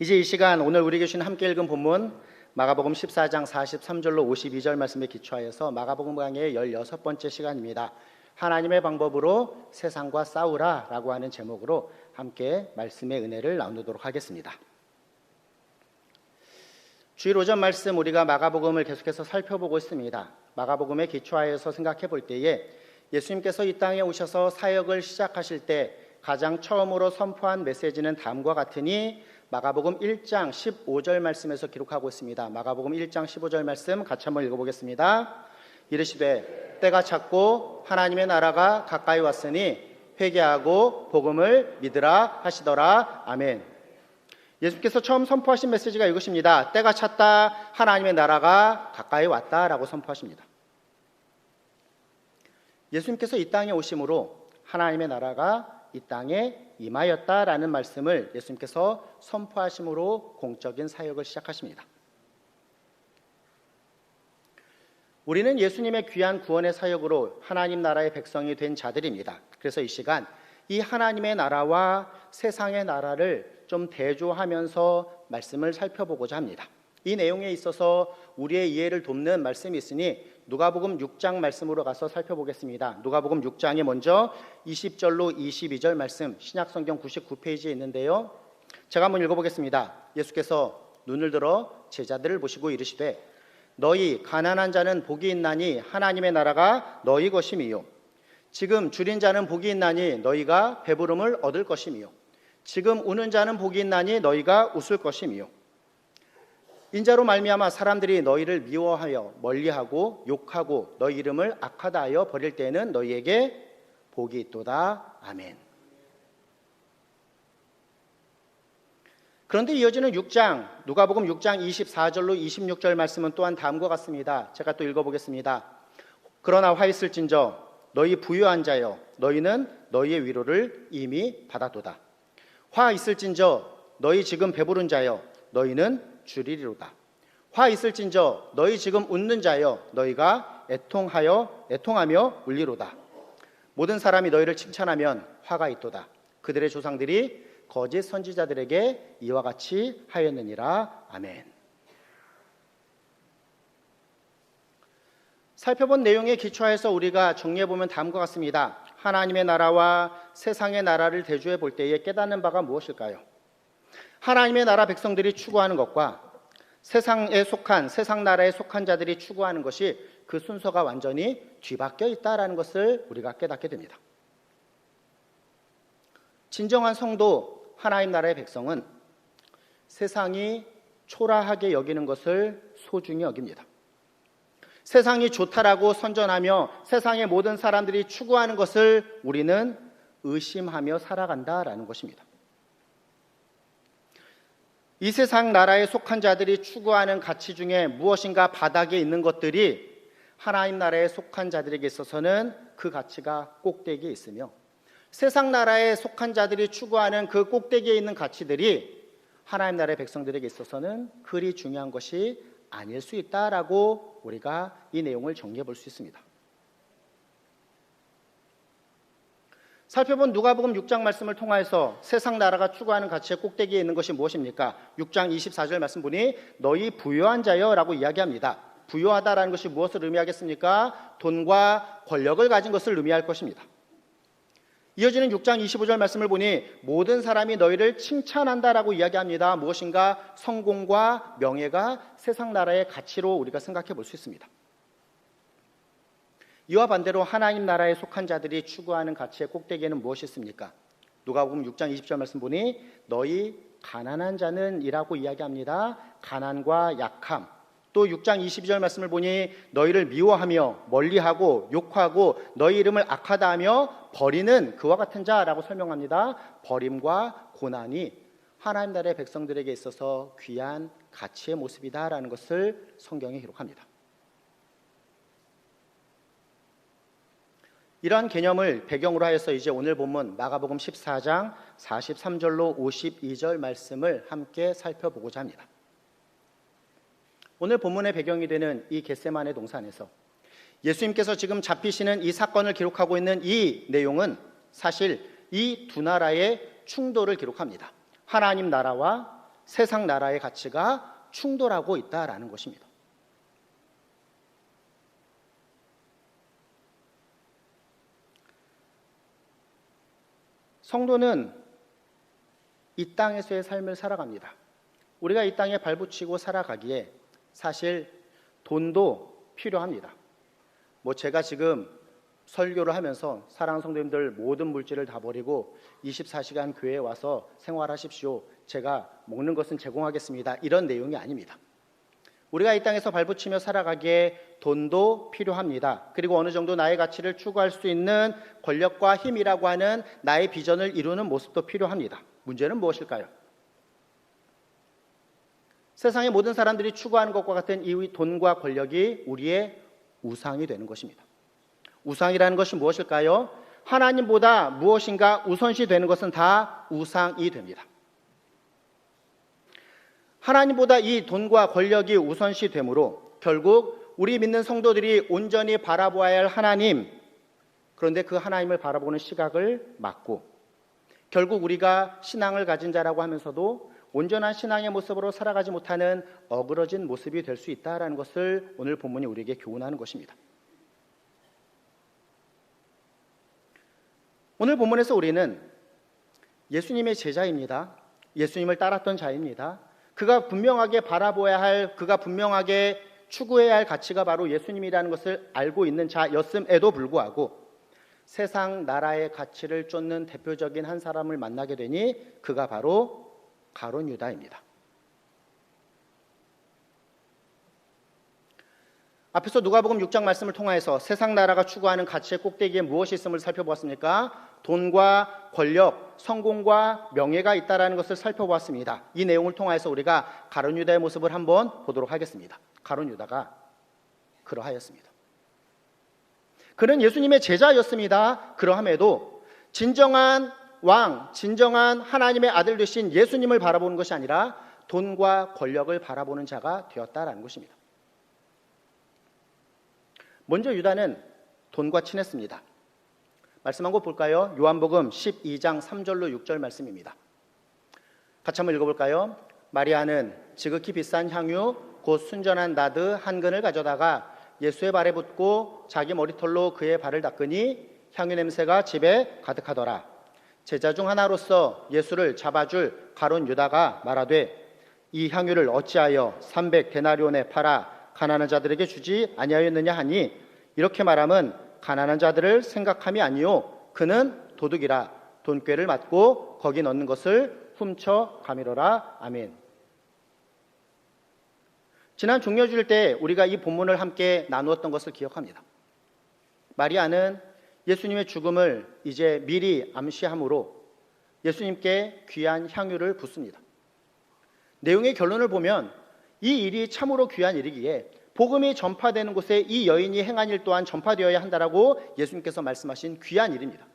이제 이 시간 오늘 우리에게 주신 함께 읽은 본문 마가복음 14장 43절로 52절 말씀에 기초하여서 마가복음 강의의 16번째 시간입니다. 하나님의 방법으로 세상과 싸우라 라고 하는 제목으로 함께 말씀의 은혜를 나누도록 하겠습니다. 주일 오전 말씀 우리가 마가복음을 계속해서 살펴보고 있습니다. 마가복음에 기초하여서 생각해 볼 때에 예수님께서 이 땅에 오셔서 사역을 시작하실 때 가장 처음으로 선포한 메시지는 다음과 같으니 마가복음 1장 15절 말씀에서 기록하고 있습니다. 마가복음 1장 15절 말씀 같이 한번 읽어보겠습니다. 이르시되 때가 찼고 하나님의 나라가 가까이 왔으니 회개하고 복음을 믿으라 하시더라. 아멘. 예수께서 처음 선포하신 메시지가 이것입니다. 때가 찼다, 하나님의 나라가 가까이 왔다라고 선포하십니다. 예수님께서 이 땅에 오심으로 하나님의 나라가 이 땅에 임하였다라는 말씀을 예수님께서 선포하심으로 공적인 사역을 시작하십니다. 우리는 예수님의 귀한 구원의 사역으로 하나님 나라의 백성이 된 자들입니다. 그래서 이 시간 이 하나님의 나라와 세상의 나라를 좀 대조하면서 말씀을 살펴보고자 합니다. 이 내용에 있어서 우리의 이해를 돕는 말씀이 있으니 누가복음 6장 말씀으로 가서 살펴보겠습니다. 누가복음 6장에 먼저 20절로 22절 말씀 신약성경 99페이지에 있는데요. 제가 한번 읽어보겠습니다. 예수께서 눈을 들어 제자들을 보시고 이르시되 너희 가난한 자는 복이 있나니 하나님의 나라가 너희 것임이요 지금 줄인 자는 복이 있나니 너희가 배부름을 얻을 것임이요 지금 우는 자는 복이 있나니 너희가 웃을 것임이요 인자로 말미암아 사람들이 너희를 미워하여 멀리하고 욕하고 너희 이름을 악하다 하여 버릴 때에는 너희에게 복이 있도다. 아멘. 그런데 이어지는 6장 누가복음 6장 24절로 26절 말씀은 또한 다음과 같습니다. 제가 또 읽어보겠습니다. 그러나 화 있을진저 너희 부유한 자여 너희는 너희의 위로를 이미 받았도다. 화 있을진저 너희 지금 배부른 자여 너희는 주리리로다. 화 있을진저 너희 지금 웃는 자여 너희가 애통하며 울리로다. 모든 사람이 너희를 칭찬하면 화가 있도다. 그들의 조상들이 거짓 선지자들에게 이와 같이 하였느니라. 아멘. 살펴본 내용에 기초해서 우리가 정리해보면 다음과 같습니다. 하나님의 나라와 세상의 나라를 대조해 볼 때에 깨닫는 바가 무엇일까요? 하나님의 나라 백성들이 추구하는 것과 세상 나라에 속한 자들이 추구하는 것이 그 순서가 완전히 뒤바뀌어 있다는 것을 우리가 깨닫게 됩니다. 진정한 성도 하나님 나라의 백성은 세상이 초라하게 여기는 것을 소중히 여깁니다. 세상이 좋다라고 선전하며 세상의 모든 사람들이 추구하는 것을 우리는 의심하며 살아간다라는 것입니다. 이 세상 나라에 속한 자들이 추구하는 가치 중에 무엇인가 바닥에 있는 것들이 하나님 나라에 속한 자들에게 있어서는 그 가치가 꼭대기에 있으며 세상 나라에 속한 자들이 추구하는 그 꼭대기에 있는 가치들이 하나님 나라의 백성들에게 있어서는 그리 중요한 것이 아닐 수 있다라고 우리가 이 내용을 정리해 볼 수 있습니다. 살펴본 누가복음 6장 말씀을 통하여서 세상 나라가 추구하는 가치의 꼭대기에 있는 것이 무엇입니까? 6장 24절 말씀 보니 너희 부유한 자여 라고 이야기합니다. 부유하다라는 것이 무엇을 의미하겠습니까? 돈과 권력을 가진 것을 의미할 것입니다. 이어지는 6장 25절 말씀을 보니 모든 사람이 너희를 칭찬한다라고 이야기합니다. 무엇인가 성공과 명예가 세상 나라의 가치로 우리가 생각해 볼 수 있습니다. 이와 반대로 하나님 나라에 속한 자들이 추구하는 가치의 꼭대기에는 무엇이 있습니까? 누가복음 6장 20절 말씀 보니 너희 가난한 자는 이라고 이야기합니다. 가난과 약함. 또 6장 22절 말씀을 보니 너희를 미워하며 멀리하고 욕하고 너희 이름을 악하다 하며 버리는 그와 같은 자라고 설명합니다. 버림과 고난이 하나님 나라의 백성들에게 있어서 귀한 가치의 모습이다라는 것을 성경에 기록합니다. 이러한 개념을 배경으로 하여서 이제 오늘 본문 마가복음 14장 43절로 52절 말씀을 함께 살펴보고자 합니다. 오늘 본문의 배경이 되는 이 겟세마네 동산에서 예수님께서 지금 잡히시는 이 사건을 기록하고 있는 이 내용은 사실 이 두 나라의 충돌을 기록합니다. 하나님 나라와 세상 나라의 가치가 충돌하고 있다라는 것입니다. 성도는 이 땅에서의 삶을 살아갑니다. 우리가 이 땅에 발붙이고 살아가기에 사실 돈도 필요합니다. 제가 지금 설교를 하면서 사랑하는 성도님들 모든 물질을 다 버리고 24시간 교회에 와서 생활하십시오. 제가 먹는 것은 제공하겠습니다. 이런 내용이 아닙니다. 우리가 이 땅에서 발붙이며 살아가기에 돈도 필요합니다. 그리고 어느 정도 나의 가치를 추구할 수 있는 권력과 힘이라고 하는 나의 비전을 이루는 모습도 필요합니다. 문제는 무엇일까요? 세상의 모든 사람들이 추구하는 것과 같은 이 돈과 권력이 우리의 우상이 되는 것입니다. 우상이라는 것이 무엇일까요? 하나님보다 무엇인가 우선시 되는 것은 다 우상이 됩니다. 하나님보다 이 돈과 권력이 우선시 되므로 결국 우리 믿는 성도들이 온전히 바라보아야 할 하나님, 그런데 그 하나님을 바라보는 시각을 막고 결국 우리가 신앙을 가진 자라고 하면서도 온전한 신앙의 모습으로 살아가지 못하는 어그러진 모습이 될 수 있다는 것을 오늘 본문이 우리에게 교훈하는 것입니다. 오늘 본문에서 우리는 예수님의 제자입니다. 예수님을 따랐던 자입니다. 그가 분명하게 바라보아야 할, 그가 분명하게 추구해야 할 가치가 바로 예수님이라는 것을 알고 있는 자였음에도 불구하고 세상 나라의 가치를 쫓는 대표적인 한 사람을 만나게 되니 그가 바로 가룟 유다입니다. 앞에서 누가복음 6장 말씀을 통하여서 세상 나라가 추구하는 가치의 꼭대기에 무엇이 있음을 살펴보았습니까? 돈과 권력, 성공과 명예가 있다는 것을 살펴보았습니다. 이 내용을 통하여서 우리가 가룟 유다의 모습을 한번 보도록 하겠습니다. 가룟 유다가 그러하였습니다. 그는 예수님의 제자였습니다. 그러함에도 진정한 왕, 진정한 하나님의 아들 되신 예수님을 바라보는 것이 아니라 돈과 권력을 바라보는 자가 되었다라는 것입니다. 먼저 유다는 돈과 친했습니다. 말씀 한번 볼까요? 요한복음 12장 3절로 6절 말씀입니다. 같이 한번 읽어볼까요? 마리아는 지극히 비싼 향유 곧 순전한 나드 한 근을 가져다가 예수의 발에 붓고 자기 머리털로 그의 발을 닦으니 향유 냄새가 집에 가득하더라. 제자 중 하나로서 예수를 잡아줄 가룟 유다가 말하되 이 향유를 어찌하여 300데나리온에 팔아 가난한 자들에게 주지 아니하였느냐 하니 이렇게 말함은 가난한 자들을 생각함이 아니요 그는 도둑이라 돈꾀를 맞고 거기 넣는 것을 훔쳐 가미러라. 아멘. 지난 종려주일 때 우리가 이 본문을 함께 나누었던 것을 기억합니다. 마리아는 예수님의 죽음을 이제 미리 암시함으로 예수님께 귀한 향유를 붓습니다. 내용의 결론을 보면 이 일이 참으로 귀한 일이기에 복음이 전파되는 곳에 이 여인이 행한 일 또한 전파되어야 한다라고 예수님께서 말씀하신 귀한 일입니다.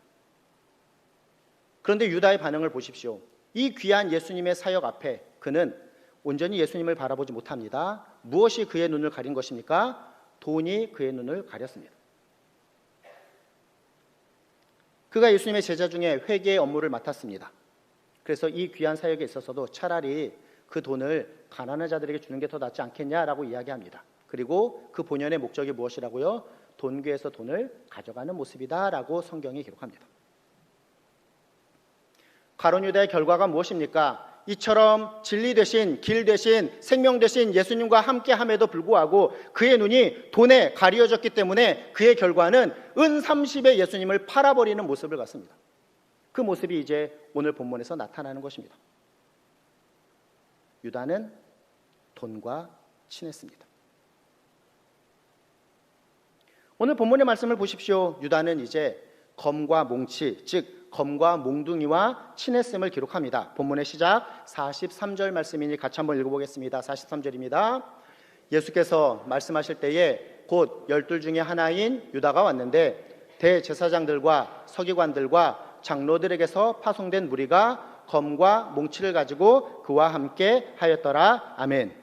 그런데 유다의 반응을 보십시오. 이 귀한 예수님의 사역 앞에 그는 온전히 예수님을 바라보지 못합니다. 무엇이 그의 눈을 가린 것입니까? 돈이 그의 눈을 가렸습니다. 그가 예수님의 제자 중에 회계의 업무를 맡았습니다. 그래서 이 귀한 사역에 있어서도 차라리 그 돈을 가난한 자들에게 주는 게 더 낫지 않겠냐라고 이야기합니다. 그리고 그 본연의 목적이 무엇이라고요? 돈궤에서 돈을 가져가는 모습이다라고 성경이 기록합니다. 가룟 유다의 결과가 무엇입니까? 이처럼 진리 되신, 길 되신, 생명 되신 예수님과 함께함에도 불구하고 그의 눈이 돈에 가리워졌기 때문에 그의 결과는 은 30의 예수님을 팔아버리는 모습을 갖습니다. 그 모습이 이제 오늘 본문에서 나타나는 것입니다. 유다는 돈과 친했습니다. 오늘 본문의 말씀을 보십시오. 유다는 이제 검과 몽치, 즉 검과 몽둥이와 친했음을 기록합니다. 본문의 시작 43절 말씀이니 같이 한번 읽어보겠습니다. 43절입니다. 예수께서 말씀하실 때에 곧 12 중에 하나인 유다가 왔는데 대제사장들과 서기관들과 장로들에게서 파송된 무리가 검과 몽치를 가지고 그와 함께 하였더라. 아멘.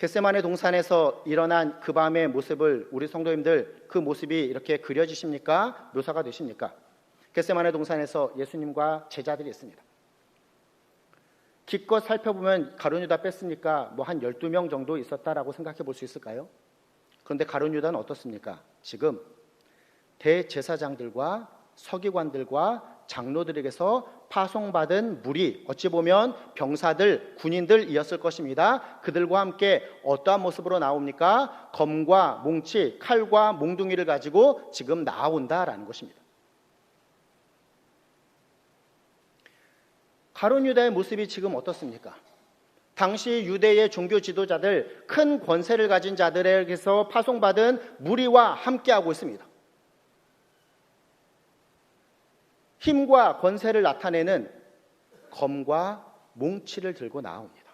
겟세마네 동산에서 일어난 그 밤의 모습을 우리 성도님들 그 모습이 이렇게 그려지십니까? 묘사가 되십니까? 겟세마네 동산에서 예수님과 제자들이 있습니다. 기껏 살펴보면 가룟 유다 뺐으니까 뭐 한 12명 정도 있었다라고 생각해 볼 수 있을까요? 그런데 가룟 유다는 어떻습니까? 지금 대제사장들과 서기관들과 장로들에게서 파송받은 무리, 어찌 보면 병사들, 군인들이었을 것입니다. 그들과 함께 어떠한 모습으로 나옵니까? 검과 몽치, 칼과 몽둥이를 가지고 지금 나온다라는 것입니다. 가룟 유다의 모습이 지금 어떻습니까? 당시 유대의 종교 지도자들, 큰 권세를 가진 자들에게서 파송받은 무리와 함께하고 있습니다. 힘과 권세를 나타내는 검과 몽치를 들고 나옵니다.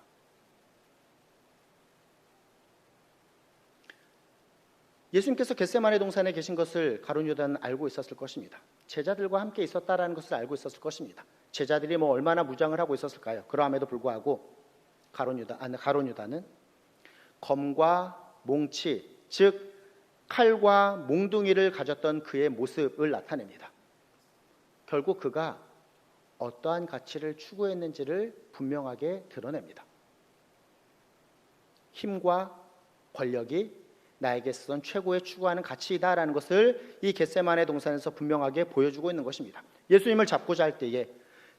예수님께서 겟세마네 동산에 계신 것을 가룟 유다는 알고 있었을 것입니다. 제자들과 함께 있었다라는 것을 알고 있었을 것입니다. 제자들이 뭐 얼마나 무장을 하고 있었을까요? 그러함에도 불구하고 가룟 유다는 검과 몽치, 즉 칼과 몽둥이를 가졌던 그의 모습을 나타냅니다. 결국 그가 어떠한 가치를 추구했는지를 분명하게 드러냅니다. 힘과 권력이 나에게 있어서는 최고의 추구하는 가치이다라는 것을 이 겟세마네 동산에서 분명하게 보여주고 있는 것입니다. 예수님을 잡고자 할 때에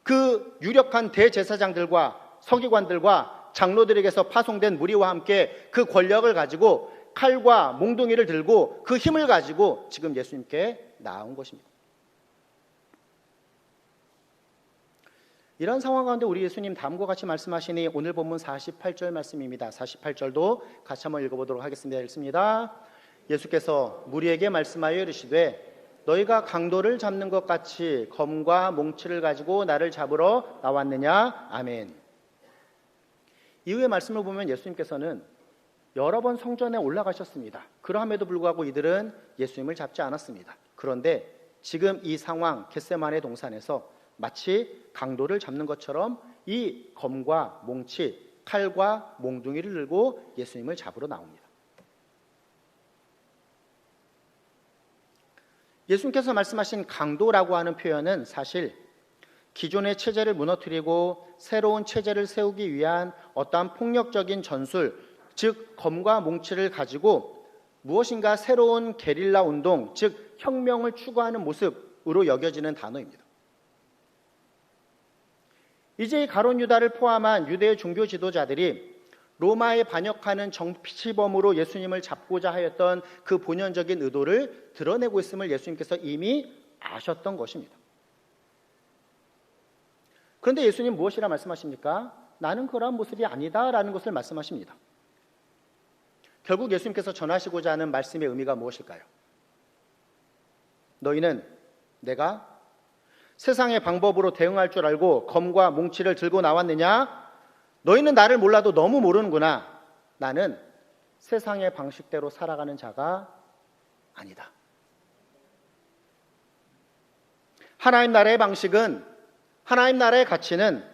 그 유력한 대제사장들과 서기관들과 장로들에게서 파송된 무리와 함께 그 권력을 가지고 칼과 몽둥이를 들고 그 힘을 가지고 지금 예수님께 나온 것입니다. 이런 상황 가운데 우리 예수님 다음과 같이 말씀하시니 오늘 본문 48절 말씀입니다. 48절도 같이 한번 읽어보도록 하겠습니다. 읽습니다. 예수께서 무리에게 말씀하여 이르시되 너희가 강도를 잡는 것 같이 검과 몽치를 가지고 나를 잡으러 나왔느냐? 아멘. 이후의 말씀을 보면 예수님께서는 여러 번 성전에 올라가셨습니다. 그러함에도 불구하고 이들은 예수님을 잡지 않았습니다. 그런데 지금 이 상황 겟세마네 동산에서 마치 강도를 잡는 것처럼 이 검과 몽치, 칼과 몽둥이를 들고 예수님을 잡으러 나옵니다. 예수님께서 말씀하신 강도라고 하는 표현은 사실 기존의 체제를 무너뜨리고 새로운 체제를 세우기 위한 어떠한 폭력적인 전술, 즉 검과 몽치를 가지고 무엇인가 새로운 게릴라 운동, 즉 혁명을 추구하는 모습으로 여겨지는 단어입니다. 이제 가룟 유다를 포함한 유대의 종교 지도자들이 로마에 반역하는 정치범으로 예수님을 잡고자 하였던 그 본연적인 의도를 드러내고 있음을 예수님께서 이미 아셨던 것입니다. 그런데 예수님 무엇이라 말씀하십니까? 나는 그러한 모습이 아니다라는 것을 말씀하십니다. 결국 예수님께서 전하시고자 하는 말씀의 의미가 무엇일까요? 너희는 내가 세상의 방법으로 대응할 줄 알고 검과 몽치를 들고 나왔느냐? 너희는 나를 몰라도 너무 모르는구나. 나는 세상의 방식대로 살아가는 자가 아니다. 하나님 나라의 방식은, 하나님 나라의 가치는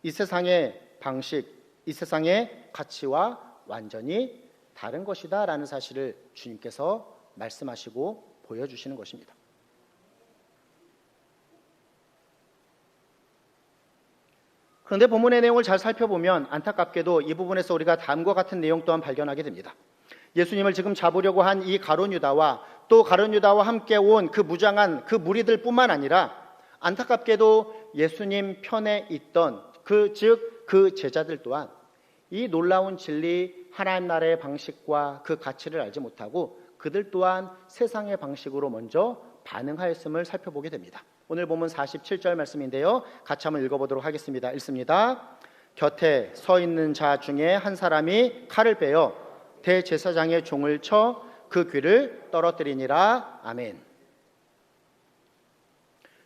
이 세상의 방식, 이 세상의 가치와 완전히 다른 것이다 라는 사실을 주님께서 말씀하시고 보여주시는 것입니다. 그런데 본문의 내용을 잘 살펴보면 안타깝게도 이 부분에서 우리가 다음과 같은 내용 또한 발견하게 됩니다. 예수님을 지금 잡으려고 한 이 가룟 유다와 또 가룟 유다와 함께 온 그 무장한 그 무리들 뿐만 아니라 안타깝게도 예수님 편에 있던 그 제자들 또한 이 놀라운 진리, 하나님 나라의 방식과 그 가치를 알지 못하고 그들 또한 세상의 방식으로 먼저 반응하였음을 살펴보게 됩니다. 오늘 본문 47절 말씀인데요. 같이 한번 읽어보도록 하겠습니다. 읽습니다. 곁에 서 있는 자 중에 한 사람이 칼을 빼어 대제사장의 종을 쳐 그 귀를 떨어뜨리니라. 아멘.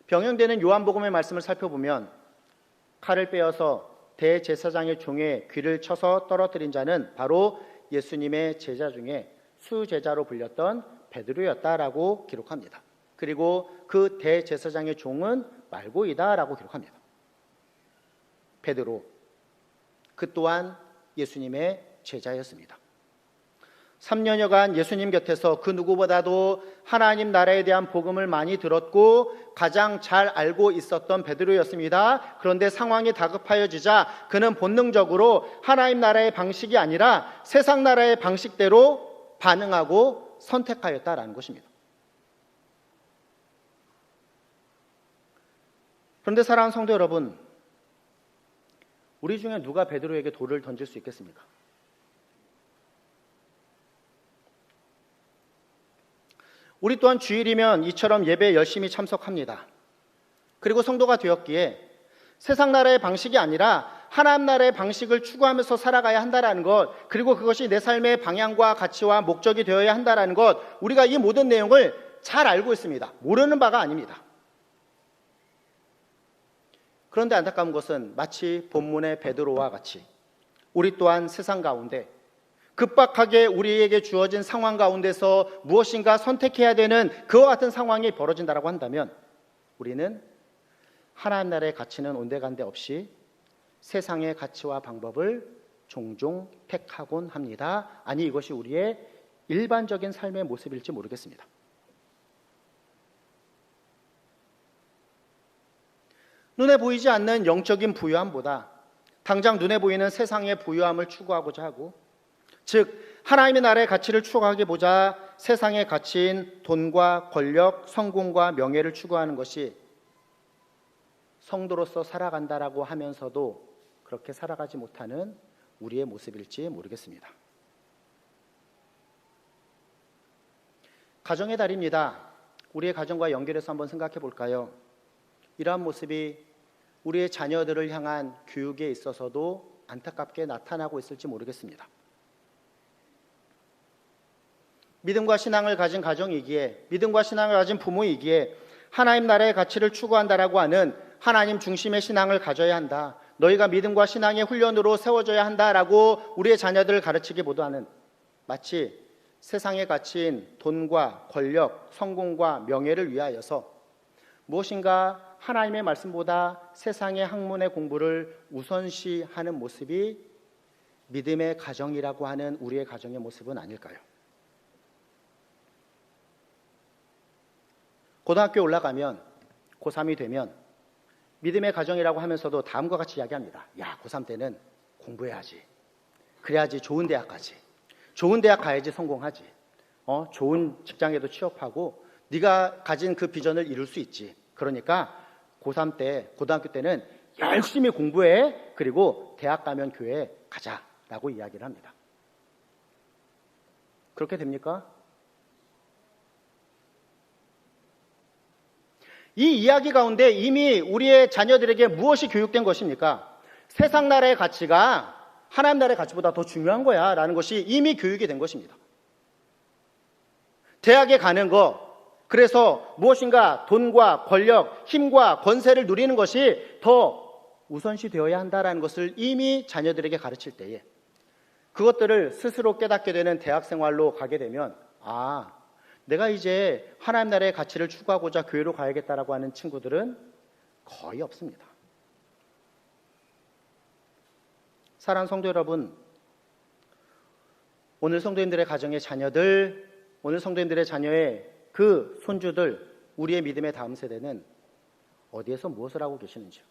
병행되는 요한복음의 말씀을 살펴보면 칼을 빼어서 대제사장의 종의 귀를 쳐서 떨어뜨린 자는 바로 예수님의 제자 중에 수제자로 불렸던 베드로였다라고 기록합니다. 그리고 그 대제사장의 종은 말고이다라고 기록합니다. 베드로, 그 또한 예수님의 제자였습니다. 3년여간 예수님 곁에서 그 누구보다도 하나님 나라에 대한 복음을 많이 들었고 가장 잘 알고 있었던 베드로였습니다. 그런데 상황이 다급하여지자 그는 본능적으로 하나님 나라의 방식이 아니라 세상 나라의 방식대로 반응하고 선택하였다라는 것입니다. 그런데 사랑하는 성도 여러분, 우리 중에 누가 베드로에게 돌을 던질 수 있겠습니까? 우리 또한 주일이면 이처럼 예배에 열심히 참석합니다. 그리고 성도가 되었기에 세상 나라의 방식이 아니라 하나님 나라의 방식을 추구하면서 살아가야 한다는 것, 그리고 그것이 내 삶의 방향과 가치와 목적이 되어야 한다는 것, 우리가 이 모든 내용을 잘 알고 있습니다. 모르는 바가 아닙니다. 그런데 안타까운 것은 마치 본문의 베드로와 같이 우리 또한 세상 가운데 급박하게 우리에게 주어진 상황 가운데서 무엇인가 선택해야 되는 그와 같은 상황이 벌어진다고 한다면 우리는 하나님 나라의 가치는 온데간데 없이 세상의 가치와 방법을 종종 택하곤 합니다. 아니, 이것이 우리의 일반적인 삶의 모습일지 모르겠습니다. 눈에 보이지 않는 영적인 부유함보다 당장 눈에 보이는 세상의 부유함을 추구하고자 하고, 즉 하나님의 나라의 가치를 추구하기보다 세상의 가치인 돈과 권력, 성공과 명예를 추구하는 것이 성도로서 살아간다라고 하면서도 그렇게 살아가지 못하는 우리의 모습일지 모르겠습니다. 가정의 달입니다. 우리의 가정과 연결해서 한번 생각해 볼까요? 이러한 모습이 우리의 자녀들을 향한 교육에 있어서도 안타깝게 나타나고 있을지 모르겠습니다. 믿음과 신앙을 가진 가정이기에, 믿음과 신앙을 가진 부모이기에 하나님 나라의 가치를 추구한다라고 하는 하나님 중심의 신앙을 가져야 한다, 너희가 믿음과 신앙의 훈련으로 세워져야 한다라고 우리의 자녀들을 가르치기보다는 마치 세상의 가치인 돈과 권력, 성공과 명예를 위하여서 무엇인가 하나님의 말씀보다 세상의 학문의 공부를 우선시하는 모습이 믿음의 가정이라고 하는 우리의 가정의 모습은 아닐까요? 고등학교에 올라가면 고3이 되면 믿음의 가정이라고 하면서도 다음과 같이 이야기합니다. 야, 고3 때는 공부해야지. 그래야지 좋은 대학 가지. 좋은 대학 가야지 성공하지. 좋은 직장에도 취업하고 네가 가진 그 비전을 이룰 수 있지. 그러니까 고3 때, 고등학교 때는 열심히 공부해. 그리고 대학 가면 교회에 가자라고 이야기를 합니다. 그렇게 됩니까? 이 이야기 가운데 이미 우리의 자녀들에게 무엇이 교육된 것입니까? 세상 나라의 가치가 하나님 나라의 가치보다 더 중요한 거야 라는 것이 이미 교육이 된 것입니다. 대학에 가는 거, 그래서 무엇인가 돈과 권력, 힘과 권세를 누리는 것이 더 우선시 되어야 한다는 것을 이미 자녀들에게 가르칠 때에 그것들을 스스로 깨닫게 되는 대학 생활로 가게 되면, 아, 내가 이제 하나님 나라의 가치를 추구하고자 교회로 가야겠다라고 하는 친구들은 거의 없습니다. 사랑하는 성도 여러분, 오늘 성도님들의 가정의 자녀들, 오늘 성도님들의 자녀의 그 손주들, 우리의 믿음의 다음 세대는 어디에서 무엇을 하고 계시는지요?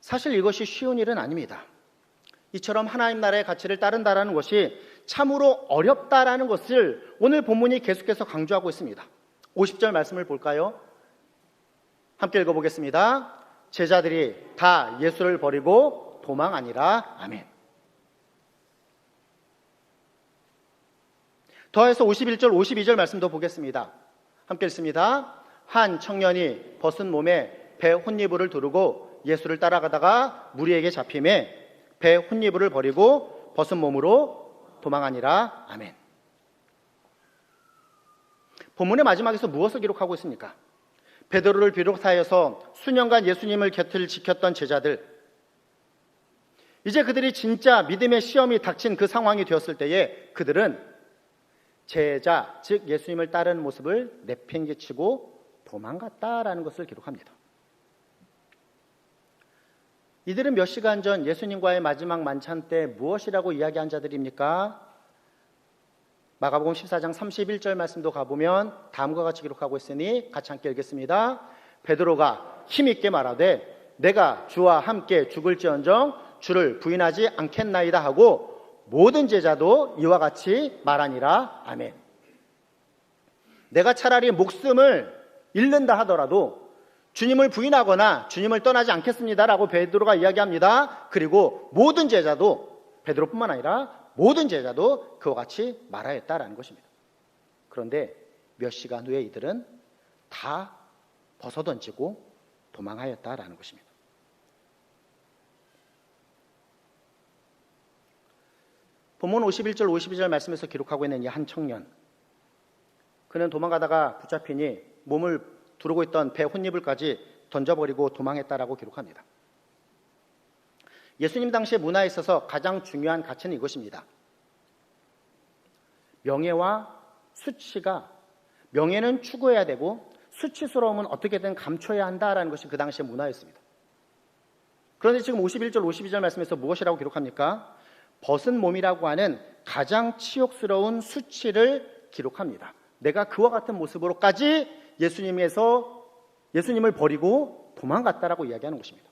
사실 이것이 쉬운 일은 아닙니다. 이처럼 하나님 나라의 가치를 따른다라는 것이 참으로 어렵다라는 것을 오늘 본문이 계속해서 강조하고 있습니다. 50절 말씀을 볼까요? 함께 읽어보겠습니다. 제자들이 다 예수를 버리고 도망하니라. 아멘. 더해서 51절, 52절 말씀도 보겠습니다. 함께 읽습니다. 한 청년이 벗은 몸에 배 혼니부를 두르고 예수를 따라가다가 무리에게 잡힘에 배 혼니부를 버리고 벗은 몸으로 도망하니라. 아멘. 본문의 마지막에서 무엇을 기록하고 있습니까? 베드로를 비롯하여서 수년간 예수님을 곁을 지켰던 제자들, 이제 그들이 진짜 믿음의 시험이 닥친 그 상황이 되었을 때에 그들은 제자, 즉 예수님을 따르는 모습을 내팽개치고 도망갔다라는 것을 기록합니다. 이들은 몇 시간 전 예수님과의 마지막 만찬 때 무엇이라고 이야기한 자들입니까? 마가복음 14장 31절 말씀도 가보면 다음과 같이 기록하고 있으니 같이 함께 읽겠습니다. 베드로가 힘있게 말하되 내가 주와 함께 죽을지언정 주를 부인하지 않겠나이다 하고 모든 제자도 이와 같이 말하니라. 아멘. 내가 차라리 목숨을 잃는다 하더라도 주님을 부인하거나 주님을 떠나지 않겠습니다라고 베드로가 이야기합니다. 그리고 모든 제자도, 베드로뿐만 아니라 모든 제자도 그와 같이 말하였다라는 것입니다. 그런데 몇 시간 후에 이들은 다 벗어던지고 도망하였다라는 것입니다. 본문 51절 52절 말씀에서 기록하고 있는 이 한 청년, 그는 도망가다가 붙잡히니 몸을 두르고 있던 배 혼잎을까지 던져버리고 도망했다라고 기록합니다. 예수님 당시의 문화에 있어서 가장 중요한 가치는 이것입니다. 명예와 수치가, 명예는 추구해야 되고 수치스러움은 어떻게든 감춰야 한다라는 것이 그 당시의 문화였습니다. 그런데 지금 51절 52절 말씀에서 무엇이라고 기록합니까? 벗은 몸이라고 하는 가장 치욕스러운 수치를 기록합니다. 내가 그와 같은 모습으로까지 예수님을 버리고 도망갔다라고 이야기하는 것입니다.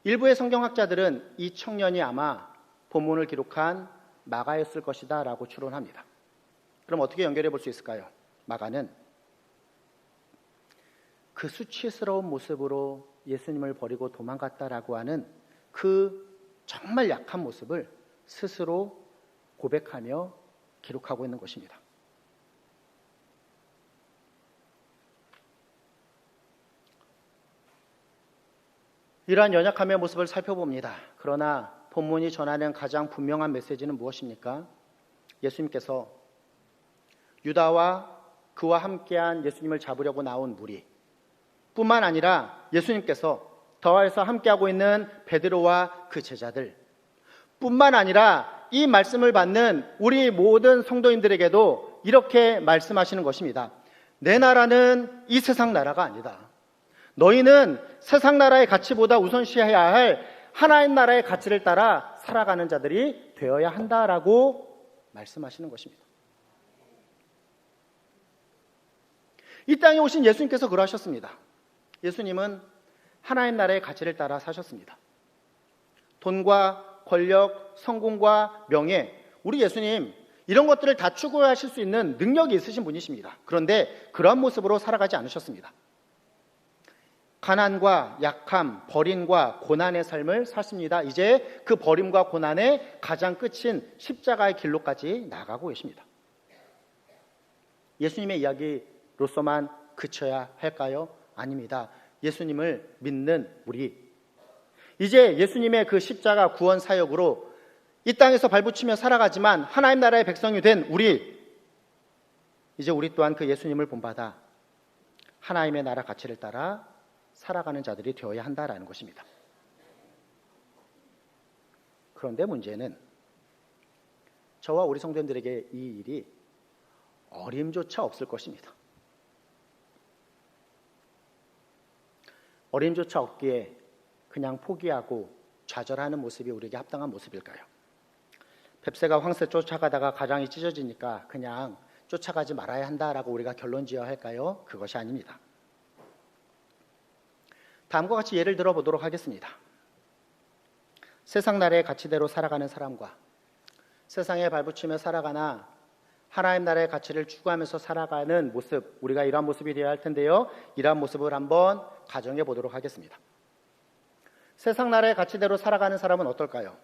일부의 성경학자들은 이 청년이 아마 본문을 기록한 마가였을 것이다 라고 추론합니다. 그럼 어떻게 연결해 볼 수 있을까요? 마가는 그 수치스러운 모습으로 예수님을 버리고 도망갔다라고 하는 그 정말 약한 모습을 스스로 고백하며 기록하고 있는 것입니다. 이러한 연약함의 모습을 살펴봅니다. 그러나 본문이 전하는 가장 분명한 메시지는 무엇입니까? 예수님께서 유다와 그와 함께한 예수님을 잡으려고 나온 무리 뿐만 아니라 예수님께서 더하여서 함께하고 있는 베드로와 그 제자들 뿐만 아니라 이 말씀을 받는 우리 모든 성도인들에게도 이렇게 말씀하시는 것입니다. 내 나라는 이 세상 나라가 아니다. 너희는 세상 나라의 가치보다 우선시해야 할 하나님 나라의 가치를 따라 살아가는 자들이 되어야 한다라고 말씀하시는 것입니다. 이 땅에 오신 예수님께서 그러하셨습니다. 예수님은 하나님 나라의 가치를 따라 사셨습니다. 돈과 권력, 성공과 명예, 우리 예수님 이런 것들을 다 추구하실 수 있는 능력이 있으신 분이십니다. 그런데 그러한 모습으로 살아가지 않으셨습니다. 가난과 약함, 버림과 고난의 삶을 사십니다. 이제 그 버림과 고난의 가장 끝인 십자가의 길로까지 나아가고 계십니다. 예수님의 이야기로서만 그쳐야 할까요? 아닙니다. 예수님을 믿는 우리, 이제 예수님의 그 십자가 구원 사역으로 이 땅에서 발붙이며 살아가지만 하나님 나라의 백성이 된 우리, 이제 우리 또한 그 예수님을 본받아 하나님의 나라 가치를 따라 살아가는 자들이 되어야 한다라는 것입니다. 그런데 문제는 저와 우리 성도님들에게 이 일이 어림조차 없을 것입니다. 어림조차 없기에 그냥 포기하고 좌절하는 모습이 우리에게 합당한 모습일까요? 뱁새가 황새 쫓아가다가 가장이 찢어지니까 그냥 쫓아가지 말아야 한다라고 우리가 결론 지어야 할까요? 그것이 아닙니다. 다음과 같이 예를 들어보도록 하겠습니다. 세상 나라의 가치대로 살아가는 사람과 세상에 발붙이며 살아가나 하나님 나라의 가치를 추구하면서 살아가는 모습, 우리가 이러한 모습이 되어야 할 텐데요. 이러한 모습을 한번 가정해 보도록 하겠습니다. 세상 나라의 가치대로 살아가는 사람은 어떨까요?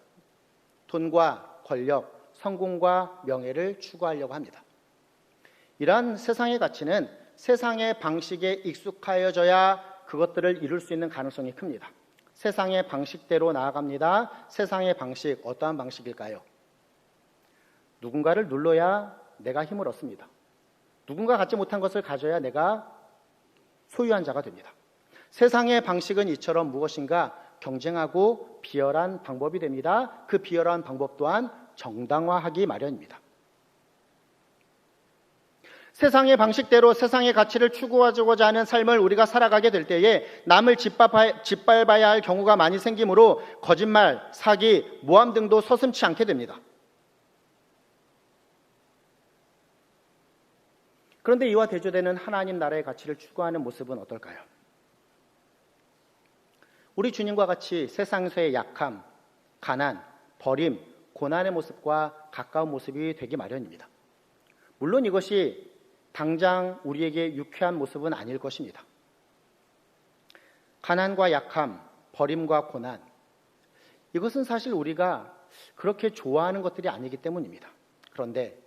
돈과 권력, 성공과 명예를 추구하려고 합니다. 이러한 세상의 가치는 세상의 방식에 익숙하여져야 그것들을 이룰 수 있는 가능성이 큽니다. 세상의 방식대로 나아갑니다. 세상의 방식, 어떠한 방식일까요? 누군가를 눌러야 내가 힘을 얻습니다. 누군가 갖지 못한 것을 가져야 내가 소유한 자가 됩니다. 세상의 방식은 이처럼 무엇인가 경쟁하고 비열한 방법이 됩니다. 그 비열한 방법 또한 정당화하기 마련입니다. 세상의 방식대로 세상의 가치를 추구하고자 하는 삶을 우리가 살아가게 될 때에 남을 짓밟아야 할 경우가 많이 생기므로 거짓말, 사기, 모함 등도 서슴지 않게 됩니다. 그런데 이와 대조되는 하나님 나라의 가치를 추구하는 모습은 어떨까요? 우리 주님과 같이 세상에서의 약함, 가난, 버림, 고난의 모습과 가까운 모습이 되기 마련입니다. 물론 이것이 당장 우리에게 유쾌한 모습은 아닐 것입니다. 가난과 약함, 버림과 고난, 이것은 사실 우리가 그렇게 좋아하는 것들이 아니기 때문입니다. 그런데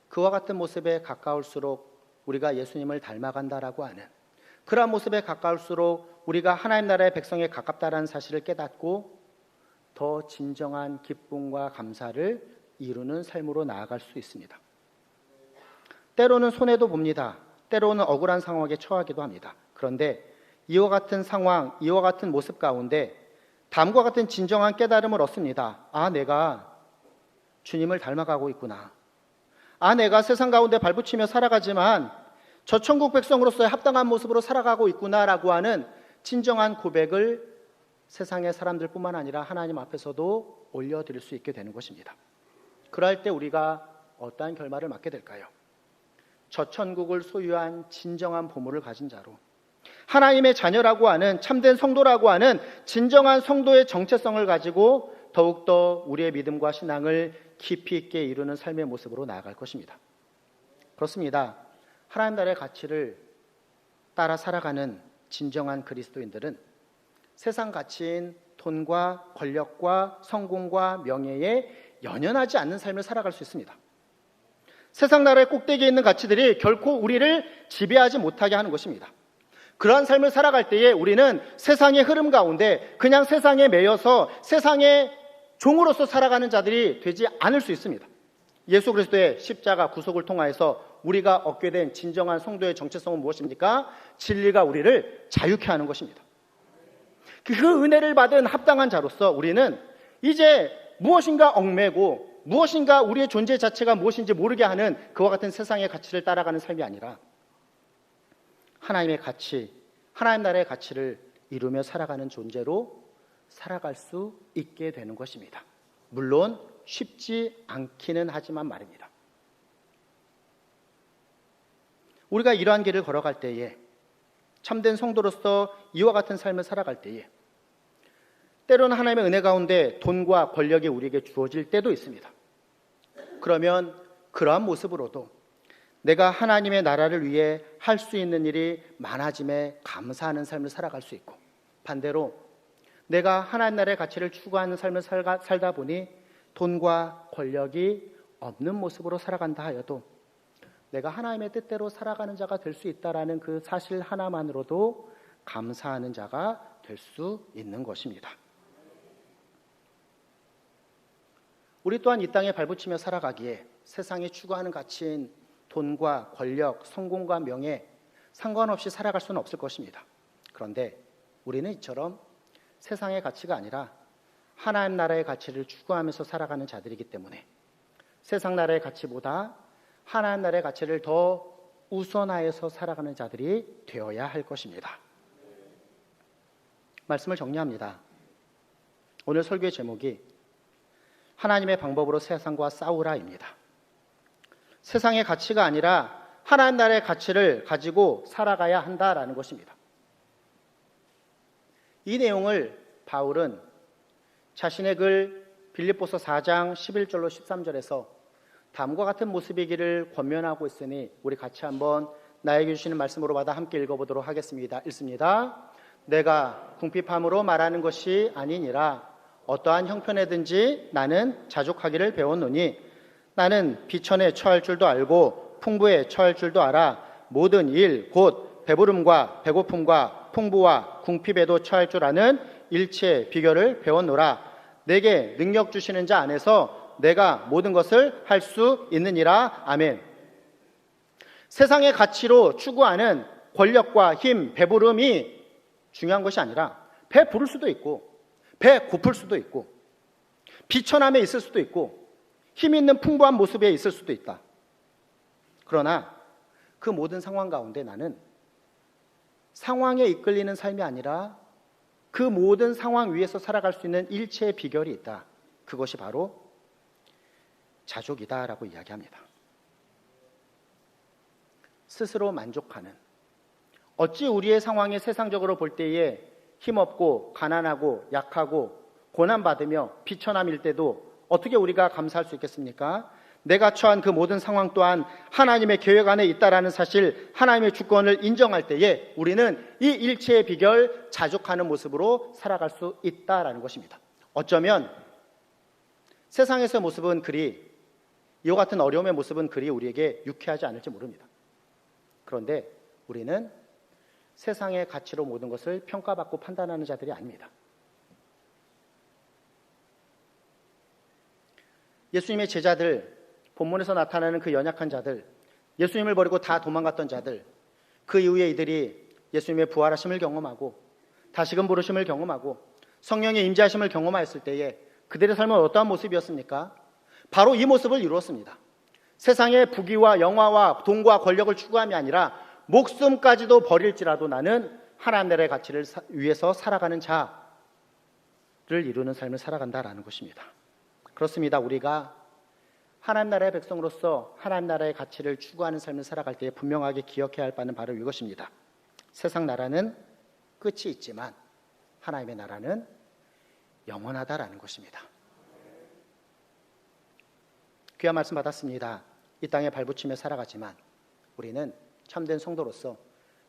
그와 같은 모습에 가까울수록 우리가 예수님을 닮아간다라고 하는, 그러한 모습에 가까울수록 우리가 하나님 나라의 백성에 가깝다라는 사실을 깨닫고 더 진정한 기쁨과 감사를 이루는 삶으로 나아갈 수 있습니다. 때로는 손해도 봅니다. 때로는 억울한 상황에 처하기도 합니다. 그런데 이와 같은 상황, 이와 같은 모습 가운데 다음과 같은 진정한 깨달음을 얻습니다. 아, 내가 주님을 닮아가고 있구나. 아, 내가 세상 가운데 발붙이며 살아가지만 저 천국 백성으로서의 합당한 모습으로 살아가고 있구나라고 하는 진정한 고백을 세상의 사람들뿐만 아니라 하나님 앞에서도 올려드릴 수 있게 되는 것입니다. 그럴 때 우리가 어떠한 결말을 맞게 될까요? 저 천국을 소유한 진정한 보물을 가진 자로, 하나님의 자녀라고 하는, 참된 성도라고 하는 진정한 성도의 정체성을 가지고 더욱더 우리의 믿음과 신앙을 깊이 있게 이루는 삶의 모습으로 나아갈 것입니다. 그렇습니다. 하나님 나라의 가치를 따라 살아가는 진정한 그리스도인들은 세상 가치인 돈과 권력과 성공과 명예에 연연하지 않는 삶을 살아갈 수 있습니다. 세상 나라의 꼭대기에 있는 가치들이 결코 우리를 지배하지 못하게 하는 것입니다. 그러한 삶을 살아갈 때에 우리는 세상의 흐름 가운데 그냥 세상에 매여서 세상의 종으로서 살아가는 자들이 되지 않을 수 있습니다. 예수 그리스도의 십자가 구속을 통하여서 우리가 얻게 된 진정한 성도의 정체성은 무엇입니까? 진리가 우리를 자유케 하는 것입니다. 그 은혜를 받은 합당한 자로서 우리는 이제 무엇인가 얽매고 무엇인가 우리의 존재 자체가 무엇인지 모르게 하는 그와 같은 세상의 가치를 따라가는 삶이 아니라 하나님의 가치, 하나님 나라의 가치를 이루며 살아가는 존재로 살아갈 수 있게 되는 것입니다. 물론 쉽지 않기는 하지만 말입니다. 우리가 이러한 길을 걸어갈 때에, 참된 성도로서 이와 같은 삶을 살아갈 때에 때로는 하나님의 은혜 가운데 돈과 권력이 우리에게 주어질 때도 있습니다. 그러면 그러한 모습으로도 내가 하나님의 나라를 위해 할 수 있는 일이 많아짐에 감사하는 삶을 살아갈 수 있고, 반대로 내가 하나님 나라의 가치를 추구하는 삶을 살다 보니 돈과 권력이 없는 모습으로 살아간다 하여도 내가 하나님의 뜻대로 살아가는 자가 될 수 있다라는 그 사실 하나만으로도 감사하는 자가 될 수 있는 것입니다. 우리 또한 이 땅에 발붙이며 살아가기에 세상이 추구하는 가치인 돈과 권력, 성공과 명예 상관없이 살아갈 수는 없을 것입니다. 그런데 우리는 이처럼 세상의 가치가 아니라 하나님 나라의 가치를 추구하면서 살아가는 자들이기 때문에 세상 나라의 가치보다 하나님 나라의 가치를 더 우선하여서 살아가는 자들이 되어야 할 것입니다. 말씀을 정리합니다. 오늘 설교의 제목이 하나님의 방법으로 세상과 싸우라입니다. 세상의 가치가 아니라 하나님 나라의 가치를 가지고 살아가야 한다라는 것입니다. 이 내용을 바울은 자신의 글 빌립보서 4장 11절로 13절에서 다음과 같은 모습이기를 권면하고 있으니 우리 같이 한번 나에게 주시는 말씀으로 받아 함께 읽어보도록 하겠습니다. 읽습니다. 내가 궁핍함으로 말하는 것이 아니니라. 어떠한 형편에든지 나는 자족하기를 배웠노니 나는 비천에 처할 줄도 알고 풍부에 처할 줄도 알아. 모든 일 곧 배부름과 배고픔과 풍부와 궁핍에도 처할 줄 아는 일체의 비결을 배웠노라. 내게 능력 주시는 자 안에서 내가 모든 것을 할 수 있느니라. 아멘. 세상의 가치로 추구하는 권력과 힘, 배부름이 중요한 것이 아니라 배 부를 수도 있고 배 고플 수도 있고 비천함에 있을 수도 있고 힘 있는 풍부한 모습에 있을 수도 있다. 그러나 그 모든 상황 가운데 나는 상황에 이끌리는 삶이 아니라 그 모든 상황 위에서 살아갈 수 있는 일체의 비결이 있다. 그것이 바로 자족이다라고 이야기합니다. 스스로 만족하는, 어찌 우리의 상황이 세상적으로 볼 때에 힘없고 가난하고 약하고 고난받으며 비천함일 때도 어떻게 우리가 감사할 수 있겠습니까? 내가 처한 그 모든 상황 또한 하나님의 계획 안에 있다라는 사실, 하나님의 주권을 인정할 때에 우리는 이 일체의 비결, 자족하는 모습으로 살아갈 수 있다라는 것입니다. 어쩌면 세상에서의 모습은 그리, 이와 같은 어려움의 모습은 그리 우리에게 유쾌하지 않을지 모릅니다. 그런데 우리는 세상의 가치로 모든 것을 평가받고 판단하는 자들이 아닙니다. 예수님의 제자들, 본문에서 나타나는 그 연약한 자들, 예수님을 버리고 다 도망갔던 자들, 그 이후에 이들이 예수님의 부활하심을 경험하고 다시금 부르심을 경험하고 성령의 임재하심을 경험하였을 때에 그들의 삶은 어떠한 모습이었습니까? 바로 이 모습을 이루었습니다. 세상의 부귀와 영화와 돈과 권력을 추구함이 아니라 목숨까지도 버릴지라도 나는 하나님 나라의 가치를 위해서 살아가는 자를 이루는 삶을 살아간다라는 것입니다. 그렇습니다. 우리가 하나님 나라의 백성으로서 하나님 나라의 가치를 추구하는 삶을 살아갈 때 분명하게 기억해야 할 바는 바로 이것입니다. 세상 나라는 끝이 있지만 하나님의 나라는 영원하다라는 것입니다. 귀한 말씀 받았습니다. 이 땅에 발붙이며 살아가지만 우리는 참된 성도로서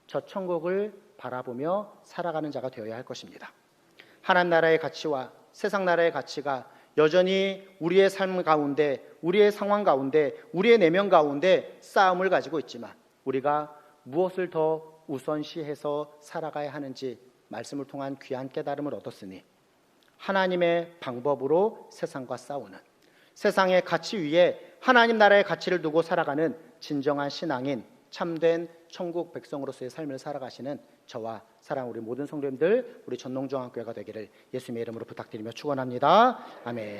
저 천국을 바라보며 살아가는 자가 되어야 할 것입니다. 하나님 나라의 가치와 세상 나라의 가치가 여전히 우리의 삶 가운데, 우리의 상황 가운데, 우리의 내면 가운데 싸움을 가지고 있지만 우리가 무엇을 더 우선시해서 살아가야 하는지 말씀을 통한 귀한 깨달음을 얻었으니 하나님의 방법으로 세상과 싸우는, 세상의 가치 위에 하나님 나라의 가치를 두고 살아가는 진정한 신앙인, 참된 천국 백성으로서의 삶을 살아가시는 저와 사랑하는 우리 모든 성도님들, 우리 전농중앙교회가 되기를 예수님의 이름으로 부탁드리며 축원합니다. 아멘.